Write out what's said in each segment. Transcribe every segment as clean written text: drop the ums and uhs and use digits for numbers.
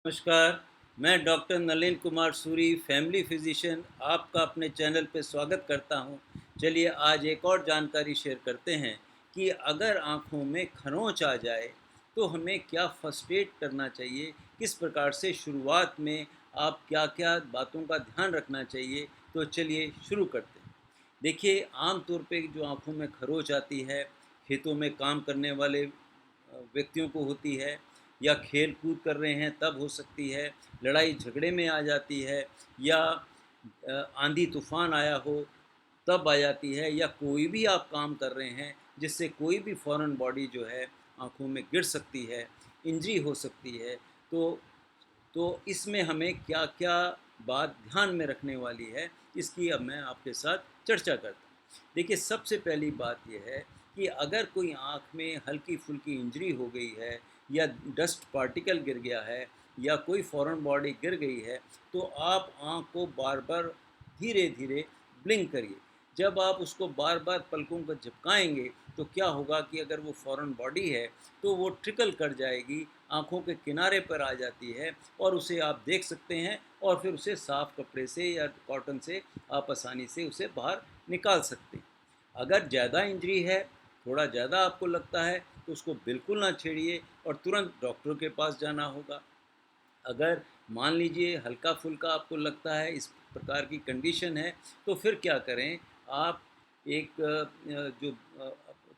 नमस्कार। मैं doctor Nalin Kumar Suri, family physician, आपका अपने चैनल पे स्वागत करता हूँ। चलिए आज एक और जानकारी शेयर करते हैं कि अगर आँखों में खरोंच आ जाए तो हमें क्या फर्स्ट एड करना चाहिए, किस प्रकार से शुरुआत में आप क्या-क्या बातों का ध्यान रखना चाहिए। तो चलिए शुरू करते हैं। देखिए, आम तौर पे जो आँखों में खरोंच आती है, खेतों में काम करने वाले व्यक्तियों को होती है, या खेल कूद कर रहे हैं तब हो सकती है, लड़ाई झगड़े में आ जाती है, या आंधी तूफान आया हो तब आ जाती है, या कोई भी आप काम कर रहे हैं जिससे कोई भी फॉरेन बॉडी जो है आँखों में गिर सकती है, इंजरी हो सकती है। तो इसमें हमें क्या-क्या बात ध्यान में रखने वाली है, इसकी अब मैं आपके साथ चर्चा करता हूँ। देखिए, सबसे पहली बात ये है कि अगर कोई आँख में हल्की-फुल्की इंजरी हो गई है, या डस्ट पार्टिकल गिर गया है, या कोई फॉरेन बॉडी गिर गई है, तो आप आँख को बार-बार धीरे-धीरे ब्लिंक करिए। जब आप उसको बार-बार पलकों को झपकाएँगे, तो क्या होगा कि अगर वो फॉरेन बॉडी है, तो वो ट्रिकल कर जाएगी, आँखों के किनारे पर आ जाती है, और उसे आप देख सकते हैं, और फिर उसे साफ़ कपड़े से या कॉटन से आप आसानी से उसे बाहर निकाल सकते हैं। अगर ज़्यादा इंजरी है, थोड़ा ज़्यादा आपको लगता है, तो उसको बिल्कुल ना छेड़िए और तुरंत डॉक्टर के पास जाना होगा। अगर मान लीजिए हल्का-फुल्का आपको लगता है, इस प्रकार की कंडीशन है, तो फिर क्या करें, आप एक जो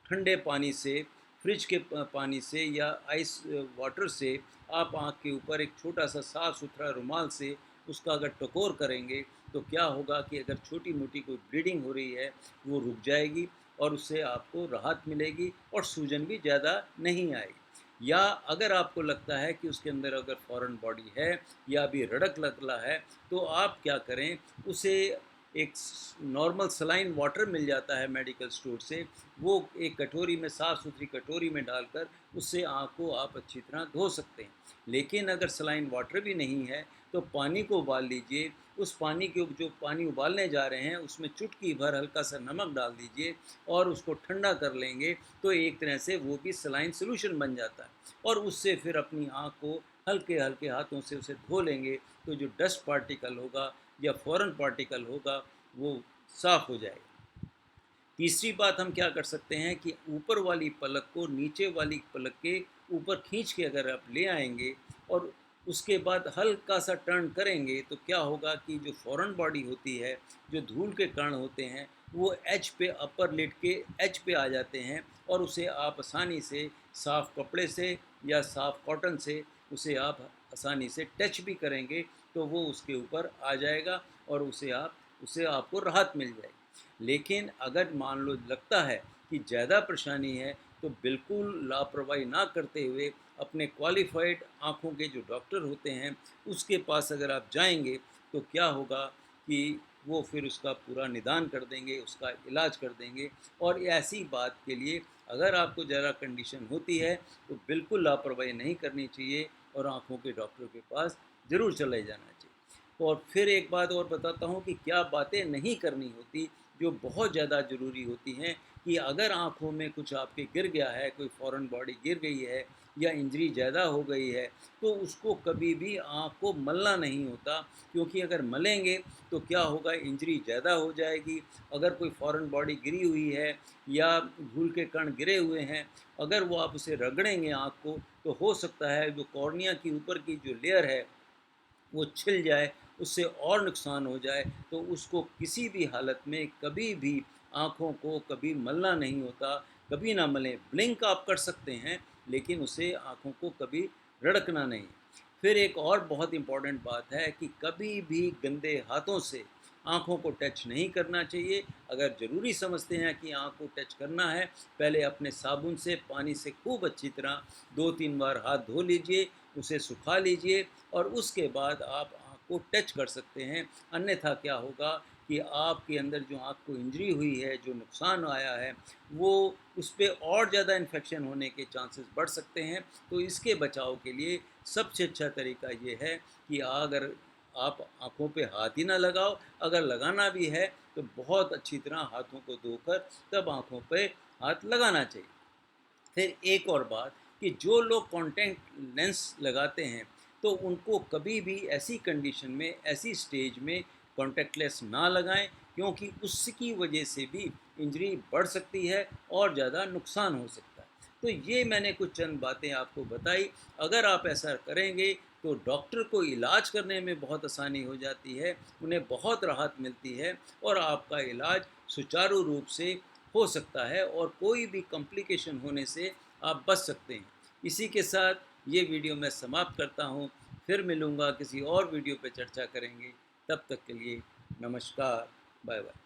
ठंडे पानी से, फ्रिज के पानी से, या आइस वाटर से आप आँख के ऊपर एक छोटा-सा साफ-सुथरा रुमाल से उसका अगर टकोर करेंगे, तो क्या होगा कि अगर छोटी-मोटी कोई ब्लीडिंग हो रही है, वो रुक जाएगी, और उससे आपको राहत मिलेगी और सूजन भी ज़्यादा नहीं आएगी। या अगर आपको लगता है कि उसके अंदर अगर फॉरेन बॉडी है, या अभी रड़क लगला है, तो आप क्या करें, उसे एक नॉर्मल सलाइन वाटर मिल जाता है मेडिकल स्टोर से, वो एक कटोरी में, साफ़ सुथरी कटोरी में डालकर उससे आँख को आप अच्छी तरह धो सकते हैं। लेकिन अगर सलाइन वाटर भी नहीं है, तो पानी को उबाल लीजिए। उस पानी के जो पानी उबालने जा रहे हैं, उसमें चुटकी भर हल्का सा नमक डाल दीजिए, और उसको ठंडा कर लेंगे, तो एक तरह से वो भी सलाइन सॉल्यूशन बन जाता है, और उससे फिर अपनी आँख को हल्के-हल्के हाथों से उसे धो लेंगे, तो जो डस्ट पार्टिकल होगा या फॉरेन पार्टिकल होगा, वो साफ़ हो जाएगा। तीसरी बात हम क्या कर सकते हैं कि ऊपर वाली पलक को नीचे वाली पलक के ऊपर खींच के अगर आप ले आएँगे, और उसके बाद हल्का सा टर्न करेंगे, तो क्या होगा कि जो फॉरेन बॉडी होती है, जो धूल के कण होते हैं, वो एच पे, अपर लिड के एच पे आ जाते हैं, और उसे आप आसानी से साफ़ कपड़े से या साफ़ कॉटन से उसे आप आसानी से टच भी करेंगे, तो वो उसके ऊपर आ जाएगा, और उससे आपको राहत मिल जाएगी। लेकिन अगर मान लो लगता है कि ज़्यादा परेशानी है, तो बिल्कुल लापरवाही ना करते हुए अपने क्वालिफ़ाइड आँखों के जो डॉक्टर होते हैं, उसके पास अगर आप जाएँगे, तो क्या होगा कि वो फिर उसका पूरा निदान कर देंगे, उसका इलाज कर देंगे। और ऐसी बात के लिए अगर आपको ज़रा कंडीशन होती है, तो बिल्कुल लापरवाही नहीं करनी चाहिए, और आँखों के डॉक्टर के पास ज़रूर चले जाना चाहिए। और फिर एक बात और बताता हूँ कि क्या बातें नहीं करनी होती, जो बहुत ज़्यादा ज़रूरी होती हैं, कि अगर आँखों में कुछ आपके गिर गया है, कोई फॉरेन बॉडी गिर गई है, या इंजरी ज़्यादा हो गई है, तो उसको कभी भी आँख को मलना नहीं होता, क्योंकि अगर मलेंगे तो क्या होगा, इंजरी ज़्यादा हो जाएगी। अगर कोई फॉरेन बॉडी गिरी हुई है, या धूल के कण गिरे हुए हैं, अगर वो आप उसे रगड़ेंगे आँख को, तो हो सकता है जो कॉर्निया की ऊपर की जो लेयर है, वो छिल जाए, उससे और नुकसान हो जाए। तो उसको किसी भी हालत में कभी भी आँखों को कभी मलना नहीं होता, कभी ना मलें। ब्लिंक आप कर सकते हैं, लेकिन उसे आँखों को कभी रड़कना नहीं। फिर एक और बहुत इम्पोर्टेंट बात है कि कभी भी गंदे हाथों से आँखों को टच नहीं करना चाहिए। अगर ज़रूरी समझते हैं कि आँख को टच करना है, पहले अपने साबुन से, पानी से खूब अच्छी तरह 2-3 बार हाथ धो लीजिए, उसे सुखा लीजिए, और उसके बाद आप आँख को टच कर सकते हैं। अन्यथा क्या होगा कि आपके अंदर जो आँख को इंजरी हुई है, जो नुकसान आया है, वो उस पे और ज़्यादा इन्फेक्शन होने के चांसेस बढ़ सकते हैं। तो इसके बचाव के लिए सबसे अच्छा तरीका ये है कि अगर आप आँखों पे हाथ ही ना लगाओ, अगर लगाना भी है, तो बहुत अच्छी तरह हाथों को धोकर तब आँखों पे हाथ लगाना चाहिए। फिर एक और बात कि जो लोग कॉन्टैक्ट लेंस लगाते हैं, तो उनको कभी भी ऐसी कंडीशन में, ऐसी स्टेज में कॉन्टैक्ट लेंस ना लगाएं, क्योंकि उसकी वजह से भी इंजरी बढ़ सकती है और ज़्यादा नुकसान हो सकता है। तो ये मैंने कुछ चंद बातें आपको बताई। अगर आप ऐसा करेंगे तो डॉक्टर को इलाज करने में बहुत आसानी हो जाती है, उन्हें बहुत राहत मिलती है और आपका इलाज सुचारू रूप से हो सकता है और कोई भी कॉम्प्लिकेशन होने से आप बच सकते हैं। इसी के साथ ये वीडियो मैं समाप्त करता हूँ। फिर मिलूँगा, किसी और वीडियो पे चर्चा करेंगे। तब तक के लिए नमस्कार, बाय बाय।